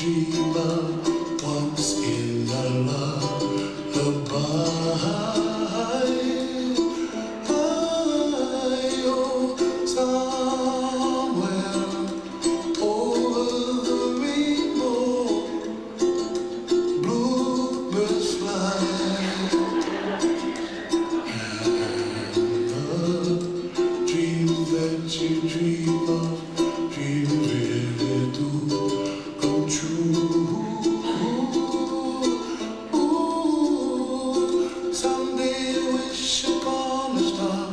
dream of once in a lullaby. Somewhere over the rainbow, bluebirds fly, and the dreams that you dream of, dreams really do come true. Ooh, someday wish upon a star,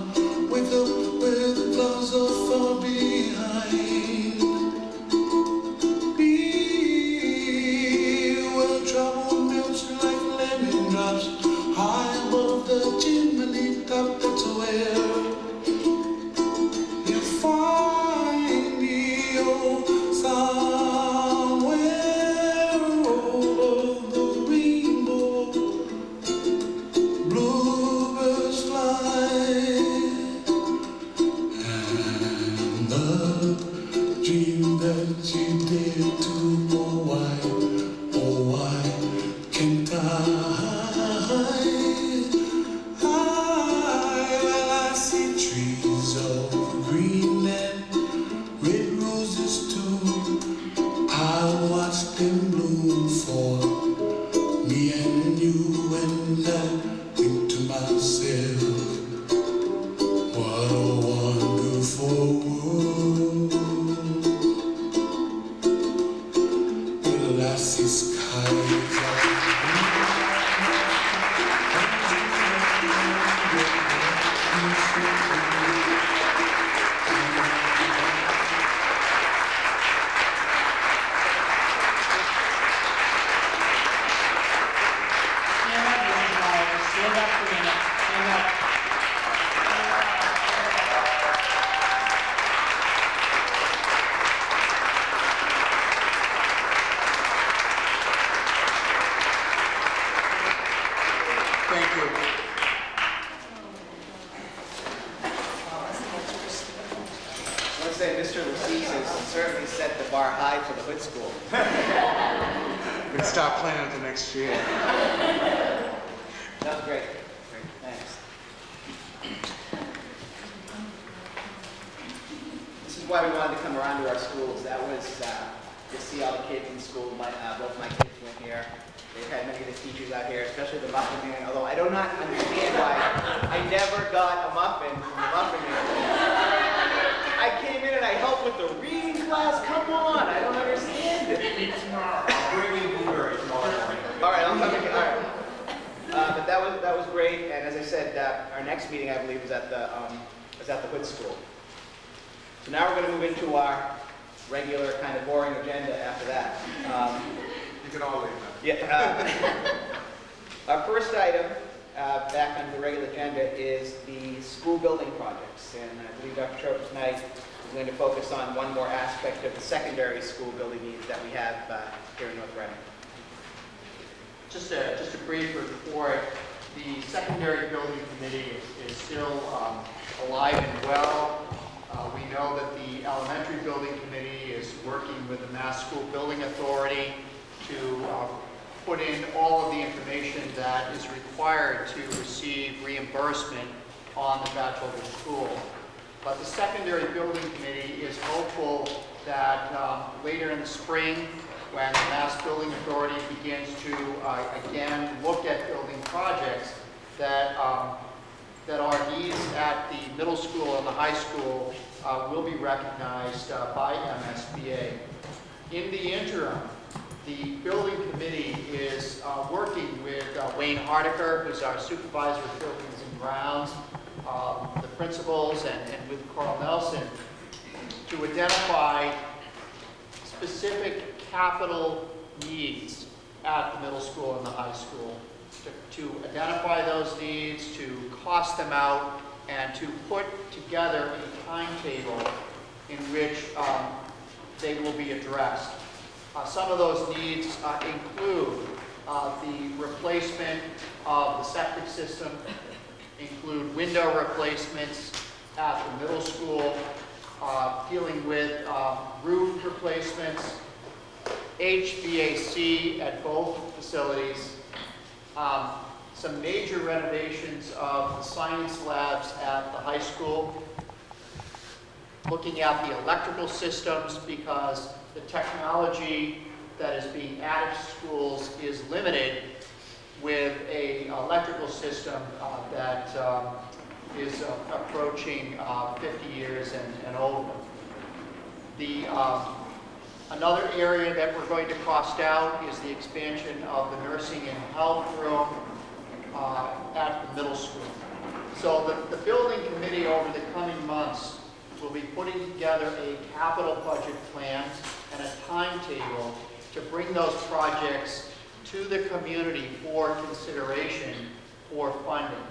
wake up where the clouds are far behind. Be where trouble melts like lemon drops, high above the chimney top. That's where you find me, oh, somewhere over the rainbow, bluebirds fly, and the dream that you did to, oh why can't I? Well, I see trees of green and red roses too. I watch them bloom for me and you, and I think to myself, what a wonderful world. Well, I see skies of Stand up for a minute. Stand up. Thank you. I want to say Mr. Lassise has certainly set the bar high for the Hood School. We'd start planning until next year. That was great. Thanks. This is why we wanted to come around to our schools. That was to see all the kids in school. Both my kids went here. They've had many of the teachers out here, especially the muffin man, although I do not understand why I never got a muffin from the muffin man. I came in and I helped with the reading class. Come on, I don't understand it. Maybe tomorrow. I'll bring you blueberry tomorrow morning. All right, I'll come again. All right. But that was great, and as I said, our next meeting, I believe, is at the Hood School. So now we're going to move into our regular kind of boring agenda after that. You can all leave now. Yeah. Our first item back on the regular agenda is the school building projects, and I believe Dr. Trope tonight is going to focus on one more aspect of the secondary school building needs that we have here in North Reading. Just a brief report. The secondary building committee is still alive and well. We know that the elementary building committee is working with the Mass School Building Authority to put in all of the information that is required to receive reimbursement on the Batchelder School. But the secondary building committee is hopeful that later in the spring, when the Mass Building Authority begins to again look at building projects, that that our needs at the middle school and the high school will be recognized by MSBA. In the interim, the building committee is working with Wayne Hardiker, who's our supervisor of buildings and grounds, the principals, and with Carl Nelson to identify specific capital needs at the middle school and the high school, to identify those needs, to cost them out, and to put together a timetable in which they will be addressed. Some of those needs include the replacement of the septic system, include window replacements at the middle school, dealing with roof replacements, HVAC at both facilities, some major renovations of the science labs at the high school, looking at the electrical systems because the technology that is being added to schools is limited with an electrical system that is approaching 50 years and over. Another area that we're going to cost out is the expansion of the nursing and health room at the middle school. So the building committee over the coming months will be putting together a capital budget plan and a timetable to bring those projects to the community for consideration for funding.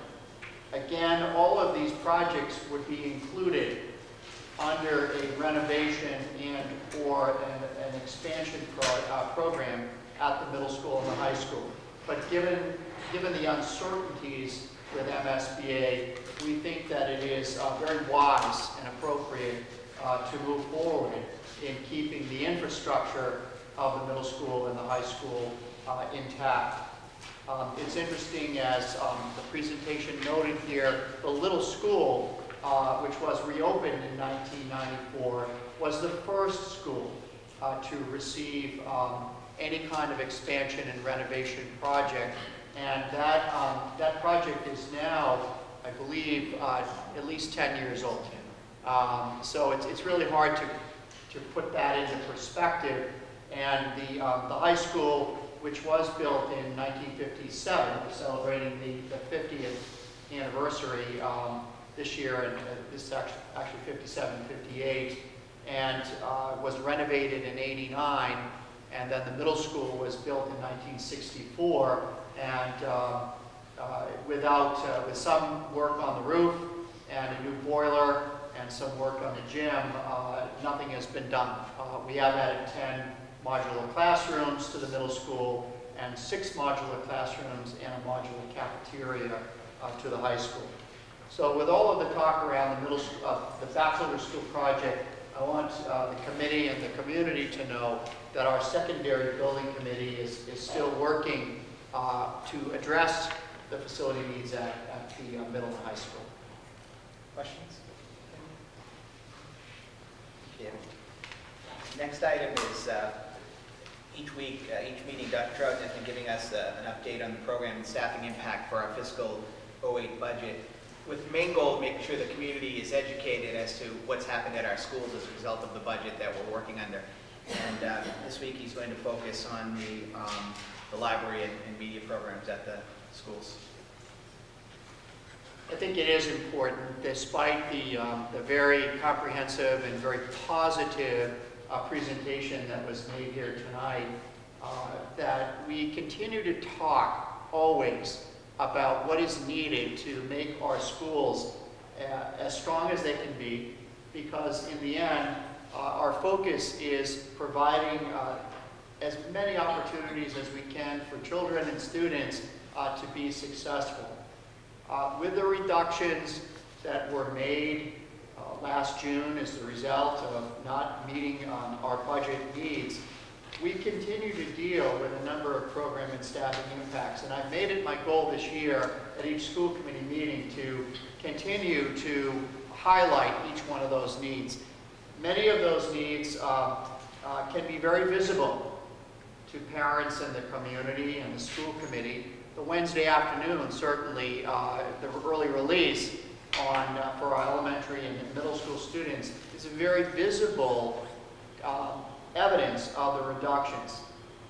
Again, all of these projects would be included under a renovation and or an expansion program at the middle school and the high school. But given the uncertainties with MSBA, we think that it is very wise and appropriate to move forward in keeping the infrastructure of the middle school and the high school intact. It's interesting, as the presentation noted here, the little school, which was reopened in 1994, was the first school to receive any kind of expansion and renovation project. And that project is now, I believe, at least 10 years old. So it's really hard to put that into perspective. And the high school, which was built in 1957, celebrating the 50th anniversary this year, and this is actually 57, 58, and was renovated in 89, and then the middle school was built in 1964, and with some work on the roof and a new boiler and some work on the gym, nothing has been done. We have added 10 modular classrooms to the middle school and 6 modular classrooms and a modular cafeteria to the high school. So with all of the talk around the the Batchelder School project, I want the committee and the community to know that our secondary building committee is still working to address the facility needs at the middle and high school. Questions? Yeah. Next item is each meeting, Dr. Trout has been giving us an update on the program and staffing impact for our fiscal 08 budget, with the main goal of making sure the community is educated as to what's happened at our schools as a result of the budget that we're working under. And this week he's going to focus on the library and media programs at the schools. I think it is important, despite the very comprehensive and very positive presentation that was made here tonight, that we continue to talk always about what is needed to make our schools as strong as they can be, because in the end, our focus is providing as many opportunities as we can for children and students to be successful. With the reductions that were made last June as the result of not meeting our budget needs, we continue to deal with a number of program and staffing impacts. And I've made it my goal this year at each school committee meeting to continue to highlight each one of those needs. Many of those needs can be very visible to parents and the community and the school committee. The Wednesday afternoon, certainly, the early release for our elementary and middle school students is a very visible evidence of the reductions.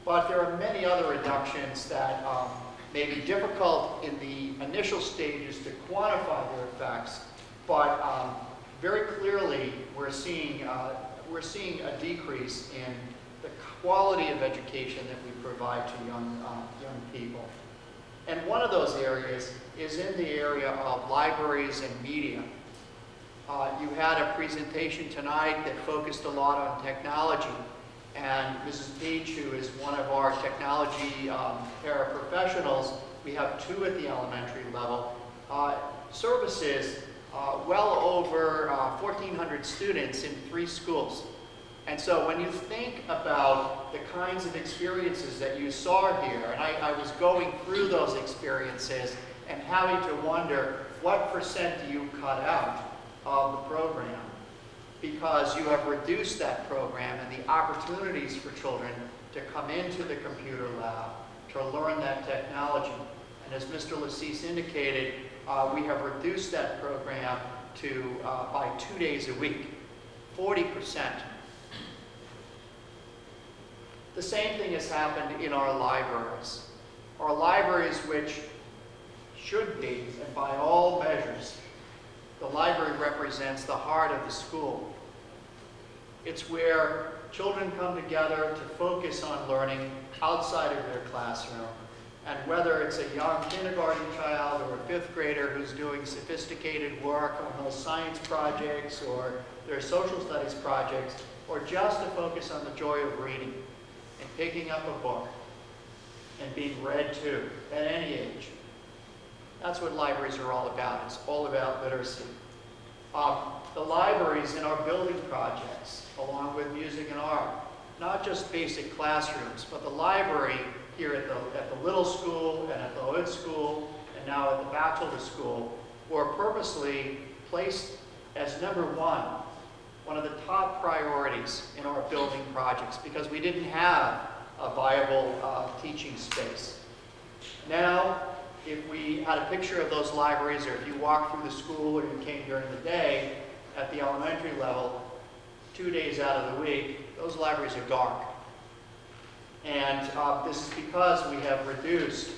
But there are many other reductions that may be difficult in the initial stages to quantify their effects, but very clearly we're seeing a decrease in the quality of education that we provide to young people. And one of those areas is in the area of libraries and media. You had a presentation tonight that focused a lot on technology, and Mrs. Beach, who is one of our technology paraprofessionals, we have 2 at the elementary level, services well over 1,400 students in 3 schools. And so when you think about the kinds of experiences that you saw here, and I was going through those experiences and having to wonder, what percent do you cut out of the program? Because you have reduced that program and the opportunities for children to come into the computer lab, to learn that technology. And as Mr. Lassis indicated, we have reduced that program to by 2 days a week, 40%. The same thing has happened in our libraries. Our libraries, which should be, and by all measures, the library represents the heart of the school. It's where children come together to focus on learning outside of their classroom. And whether it's a young kindergarten child or a 5th grader who's doing sophisticated work on those science projects or their social studies projects, or just to focus on the joy of reading and picking up a book and being read to at any age. That's what libraries are all about. It's all about literacy. The libraries in our building projects, along with music and art, not just basic classrooms, but the library here at the Little School and at the Hood School and now at the Batchelder School were purposely placed as one of the top priorities in our building projects, because we didn't have a viable teaching space. Now, if we had a picture of those libraries, or if you walked through the school or you came during the day at the elementary level, 2 days out of the week, those libraries are dark. And this is because we have reduced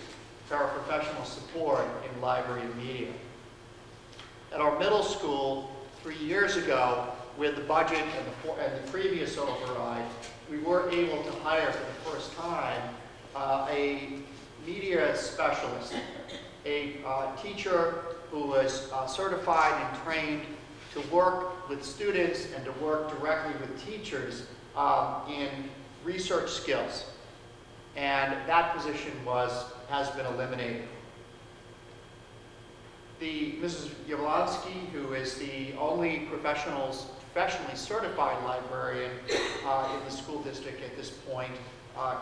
paraprofessional support in library and media. At our middle school, 3 years ago, with the budget and the previous override, we were able to hire for the first time a media specialist, a teacher who was certified and trained to work with students and to work directly with teachers in research skills. And that position has been eliminated. Mrs. Yablonsky, who is the only professionally certified librarian in the school district at this point,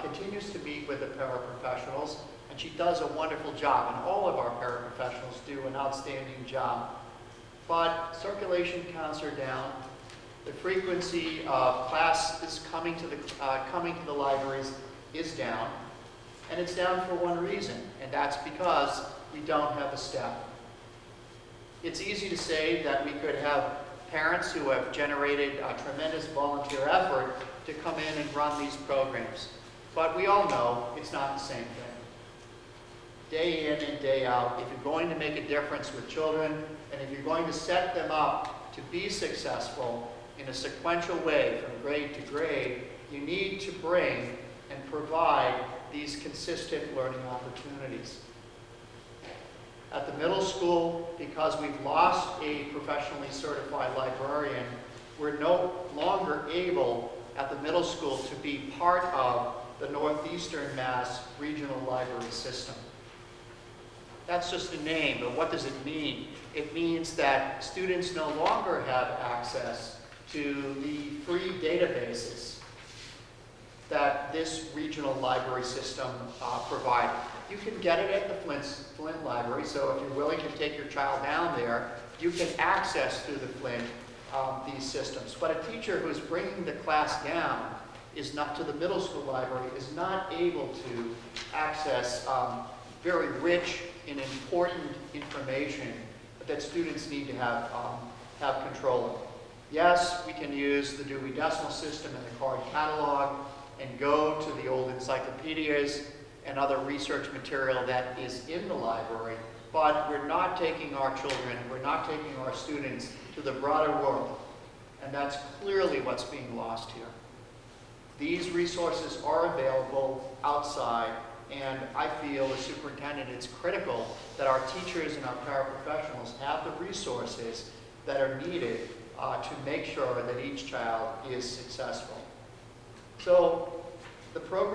continues to meet with the paraprofessionals, and she does a wonderful job, and all of our paraprofessionals do an outstanding job. But circulation counts are down. The frequency of classes coming to the libraries is down, and it's down for one reason, and that's because we don't have the staff. It's easy to say that we could have parents who have generated a tremendous volunteer effort to come in and run these programs, but we all know it's not the same thing. Day in and day out, if you're going to make a difference with children, and if you're going to set them up to be successful in a sequential way from grade to grade, you need to bring and provide these consistent learning opportunities. At the middle school, because we've lost a professionally certified librarian, we're no longer able at the middle school to be part of the Northeastern Mass Regional Library System. That's just a name, but what does it mean? It means that students no longer have access to the free databases that this regional library system provided. You can get it at the Flint Library, so if you're willing to take your child down there, you can access through the Flint these systems. But a teacher who's bringing the class down to the middle school library is not able to access very rich and important information that students need to have control of. Yes, we can use the Dewey Decimal System and the card catalog and go to the old encyclopedias and other research material that is in the library, but we're not taking our children, we're not taking our students to the broader world, and that's clearly what's being lost here. These resources are available outside, and I feel as superintendent it's critical that our teachers and our paraprofessionals have the resources that are needed to make sure that each child is successful. So the program